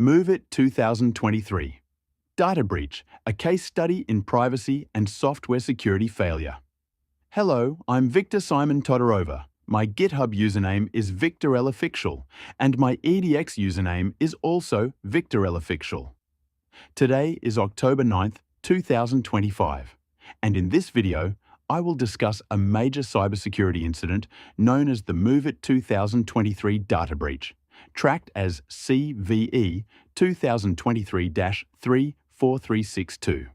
MOVEit 2023. Data Breach, a case study in privacy and software security failure. Hello, I'm Victor Simon Todorova. My GitHub username is VictorEllaFictional, and my edX username is also VictorEllaFictional. Today is October 9th, 2025, and in this video, I will discuss a major cybersecurity incident known as the MOVEit 2023 data breach, tracked as CVE 2023-34362.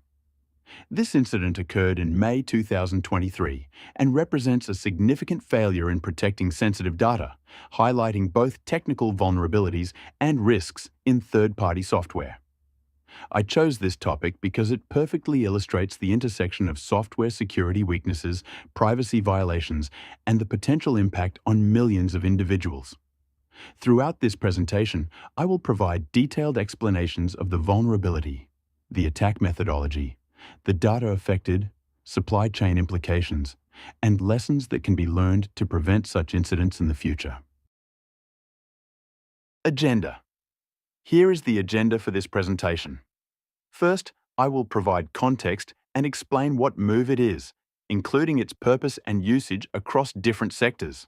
This incident occurred in May 2023 and represents a significant failure in protecting sensitive data, highlighting both technical vulnerabilities and risks in third-party software. I chose this topic because it perfectly illustrates the intersection of software security weaknesses, privacy violations, and the potential impact on millions of individuals. Throughout this presentation, I will provide detailed explanations of the vulnerability, the attack methodology, the data affected, supply chain implications, and lessons that can be learned to prevent such incidents in the future. Agenda. Here is the agenda for this presentation. First, I will provide context and explain what MOVEit is, including its purpose and usage across different sectors.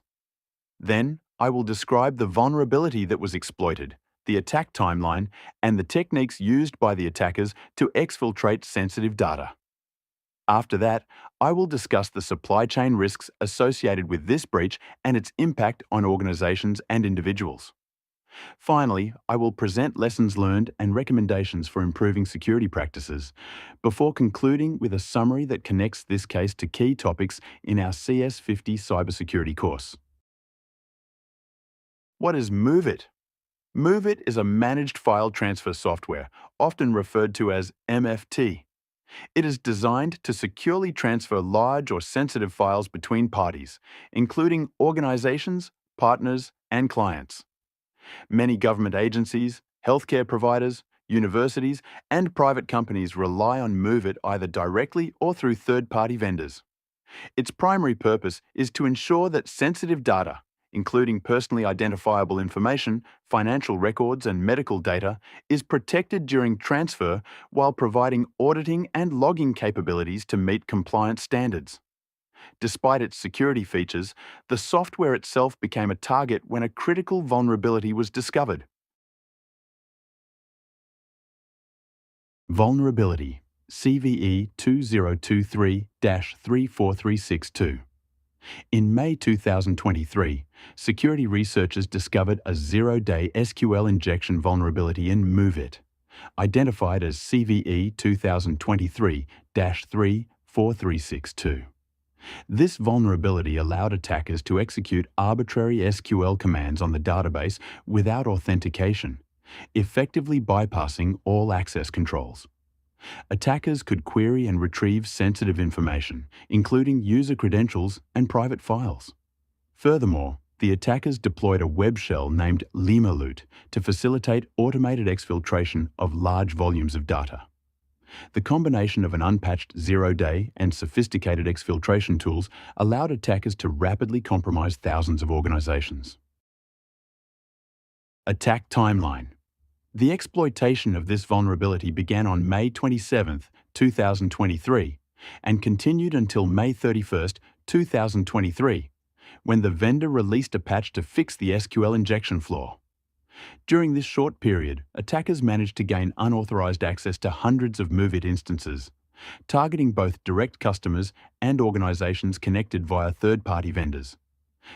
Then, I will describe the vulnerability that was exploited, the attack timeline, and the techniques used by the attackers to exfiltrate sensitive data. After that, I will discuss the supply chain risks associated with this breach and its impact on organizations and individuals. Finally, I will present lessons learned and recommendations for improving security practices, before concluding with a summary that connects this case to key topics in our CS50 cybersecurity course. What is MOVEit? MOVEit is a managed file transfer software, often referred to as MFT. It is designed to securely transfer large or sensitive files between parties, including organizations, partners, and clients. Many government agencies, healthcare providers, universities, and private companies rely on MOVEit either directly or through third-party vendors. Its primary purpose is to ensure that sensitive data, including personally identifiable information, financial records, and medical data, is protected during transfer while providing auditing and logging capabilities to meet compliance standards. Despite its security features, the software itself became a target when a critical vulnerability was discovered. Vulnerability CVE 2023-34362. In May 2023, security researchers discovered a zero-day SQL injection vulnerability in MOVEit, identified as CVE 2023-34362. This vulnerability allowed attackers to execute arbitrary SQL commands on the database without authentication, effectively bypassing all access controls. Attackers could query and retrieve sensitive information, including user credentials and private files. Furthermore, the attackers deployed a web shell named LimaLoot to facilitate automated exfiltration of large volumes of data. The combination of an unpatched zero-day and sophisticated exfiltration tools allowed attackers to rapidly compromise thousands of organizations. Attack timeline. The exploitation of this vulnerability began on May 27, 2023, and continued until May 31, 2023, when the vendor released a patch to fix the SQL injection flaw. During this short period, attackers managed to gain unauthorized access to hundreds of MOVEit instances, targeting both direct customers and organizations connected via third-party vendors.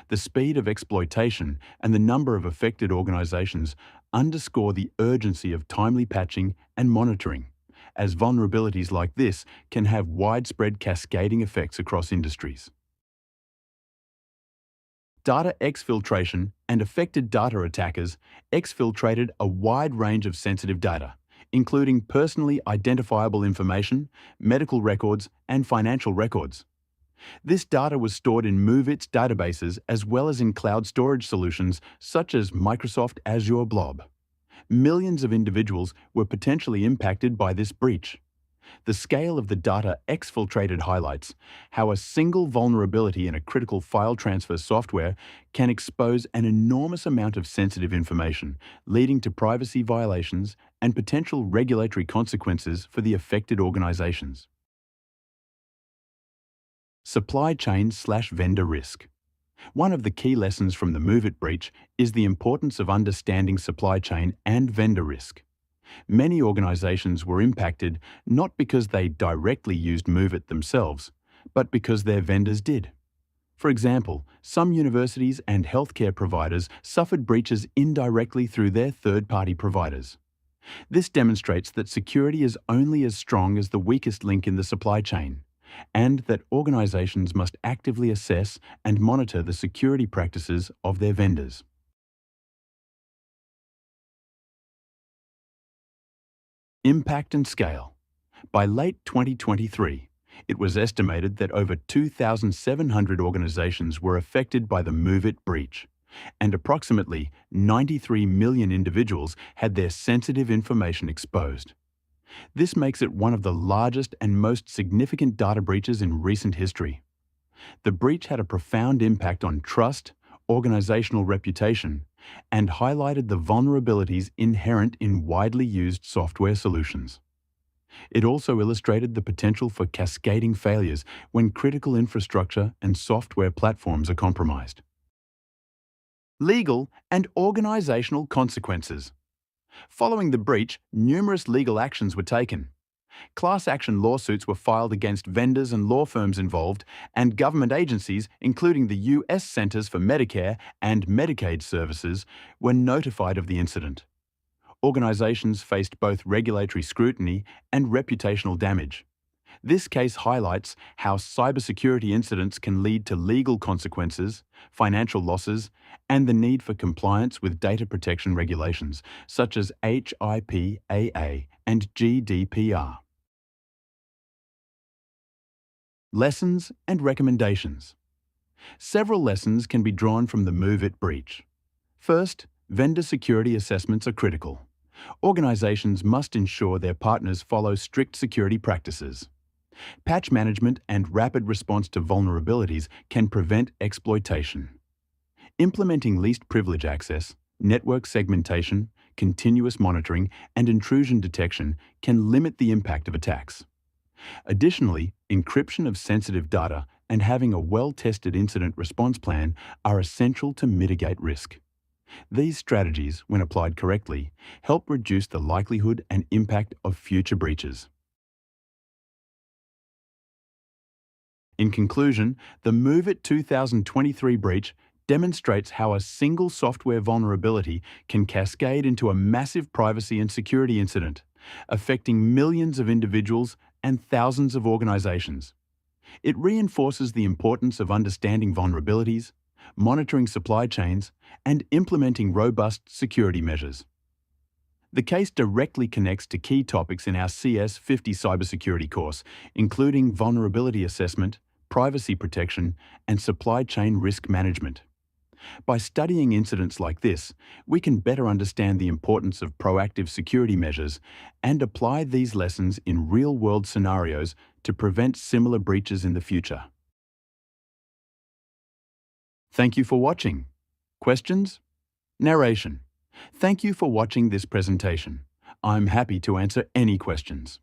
The speed of exploitation and the number of affected organizations underscore the urgency of timely patching and monitoring, as vulnerabilities like this can have widespread cascading effects across industries. Data exfiltration and affected data attackers exfiltrated a wide range of sensitive data, including personally identifiable information, medical records, and financial records. This data was stored in MOVEit's databases as well as in cloud storage solutions such as Microsoft Azure Blob. Millions of individuals were potentially impacted by this breach. The scale of the data exfiltrated highlights how a single vulnerability in a critical file transfer software can expose an enormous amount of sensitive information, leading to privacy violations and potential regulatory consequences for the affected organizations. Supply chain/vendor risk. One of the key lessons from the MOVEit breach is the importance of understanding supply chain and vendor risk. Many organizations were impacted not because they directly used MOVEit themselves, but because their vendors did. For example, some universities and healthcare providers suffered breaches indirectly through their third-party providers. This demonstrates that security is only as strong as the weakest link in the supply chain, and that organizations must actively assess and monitor the security practices of their vendors. Impact and scale. By late 2023, it was estimated that over 2,700 organizations were affected by the MOVEit breach, and approximately 93 million individuals had their sensitive information exposed. This makes it one of the largest and most significant data breaches in recent history. The breach had a profound impact on trust, organizational reputation, and highlighted the vulnerabilities inherent in widely used software solutions. It also illustrated the potential for cascading failures when critical infrastructure and software platforms are compromised. Legal and organizational consequences. Following the breach, numerous legal actions were taken. Class action lawsuits were filed against vendors and law firms involved, and government agencies, including the U.S. Centers for Medicare and Medicaid Services, were notified of the incident. Organizations faced both regulatory scrutiny and reputational damage. This case highlights how cybersecurity incidents can lead to legal consequences, financial losses, and the need for compliance with data protection regulations such as HIPAA and GDPR. Lessons and recommendations. Several lessons can be drawn from the MOVEit breach. First, vendor security assessments are critical. Organizations must ensure their partners follow strict security practices. Patch management and rapid response to vulnerabilities can prevent exploitation. Implementing least privilege access, network segmentation, continuous monitoring, and intrusion detection can limit the impact of attacks. Additionally, encryption of sensitive data and having a well-tested incident response plan are essential to mitigate risk. These strategies, when applied correctly, help reduce the likelihood and impact of future breaches. In conclusion, the MOVEit 2023 breach demonstrates how a single software vulnerability can cascade into a massive privacy and security incident, affecting millions of individuals and thousands of organizations. It reinforces the importance of understanding vulnerabilities, monitoring supply chains, and implementing robust security measures. The case directly connects to key topics in our CS50 cybersecurity course, including vulnerability assessment, privacy protection, and supply chain risk management. By studying incidents like this, we can better understand the importance of proactive security measures and apply these lessons in real-world scenarios to prevent similar breaches in the future. Thank you for watching. Questions? Narration. Thank you for watching this presentation. I'm happy to answer any questions.